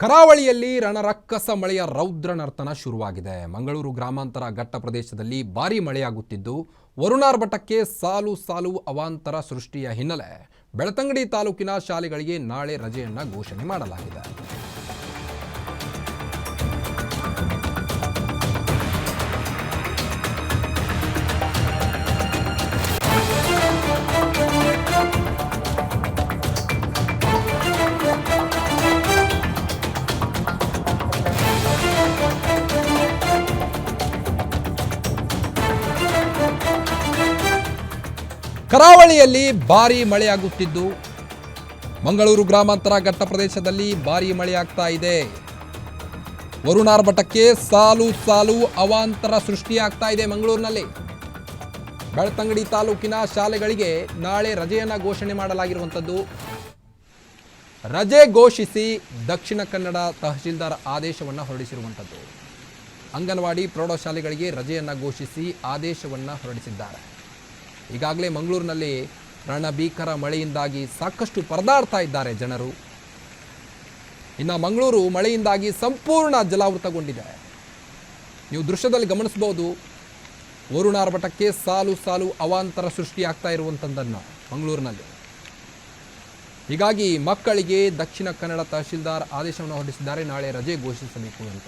ಕರಾವಳಿಯಲ್ಲಿ ರಣರಕ್ಕಸ ಮಳೆಯ ರೌದ್ರ ನರ್ತನ ಶುರುವಾಗಿದೆ. ಮಂಗಳೂರು ಗ್ರಾಮಾಂತರ ಘಟ್ಟ ಪ್ರದೇಶದಲ್ಲಿ ಭಾರೀ ಮಳೆಯಾಗುತ್ತಿದ್ದು ವರುಣಾರ್ಭಟಕ್ಕೆ ಸಾಲು ಸಾಲು ಅವಾಂತರ ಸೃಷ್ಟಿಯ ಹಿನ್ನೆಲೆ ಬೆಳ್ತಂಗಡಿ ತಾಲೂಕಿನ ಶಾಲೆಗಳಿಗೆ ನಾಳೆ ರಜೆಯನ್ನ ಘೋಷಣೆ ಮಾಡಲಾಗಿದೆ. ಕರಾವಳಿಯಲ್ಲಿ ಭಾರೀ ಮಳೆಯಾಗುತ್ತಿದ್ದು ಮಂಗಳೂರು ಗ್ರಾಮಾಂತರ ಘಟ್ಟ ಪ್ರದೇಶದಲ್ಲಿ ಭಾರೀ ಮಳೆಯಾಗ್ತಾ ಇದೆ. ವರುಣಾರ್ಭಟಕ್ಕೆ ಸಾಲು ಸಾಲು ಅವಾಂತರ ಸೃಷ್ಟಿಯಾಗ್ತಾ ಇದೆ. ಮಂಗಳೂರಿನಲ್ಲಿ ಬೆಳ್ತಂಗಡಿ ತಾಲೂಕಿನ ಶಾಲೆಗಳಿಗೆ ನಾಳೆ ರಜೆಯನ್ನ ಘೋಷಣೆ ಮಾಡಲಾಗಿರುವಂಥದ್ದು. ರಜೆ ಘೋಷಿಸಿ ದಕ್ಷಿಣ ಕನ್ನಡ ತಹಶೀಲ್ದಾರ್ ಆದೇಶವನ್ನು ಹೊರಡಿಸಿರುವಂಥದ್ದು. ಅಂಗನವಾಡಿ ಪ್ರೌಢಶಾಲೆಗಳಿಗೆ ರಜೆಯನ್ನ ಘೋಷಿಸಿ ಆದೇಶವನ್ನು ಹೊರಡಿಸಿದ್ದಾರೆ. ಈಗಾಗಲೇ ಮಂಗಳೂರಿನಲ್ಲಿ ರಣಭೀಕರ ಮಳೆಯಿಂದಾಗಿ ಸಾಕಷ್ಟು ಪರದಾಡ್ತಾ ಇದ್ದಾರೆ ಜನರು. ಇನ್ನು ಮಂಗಳೂರು ಮಳೆಯಿಂದಾಗಿ ಸಂಪೂರ್ಣ ಜಲಾವೃತಗೊಂಡಿದೆ. ನೀವು ದೃಶ್ಯದಲ್ಲಿ ಗಮನಿಸಬಹುದು, ವರುಣಾರ್ಭಟಕ್ಕೆ ಸಾಲು ಸಾಲು ಅವಾಂತರ ಸೃಷ್ಟಿಯಾಗ್ತಾ ಇರುವಂಥದ್ದನ್ನು ಮಂಗಳೂರಿನಲ್ಲಿ. ಹೀಗಾಗಿ ಮಕ್ಕಳಿಗೆ ದಕ್ಷಿಣ ಕನ್ನಡ ತಹಶೀಲ್ದಾರ್ ಆದೇಶವನ್ನು ಹೊರಡಿಸಿದ್ದಾರೆ, ನಾಳೆ ರಜೆ ಘೋಷಿಸಬೇಕು ಅಂತ.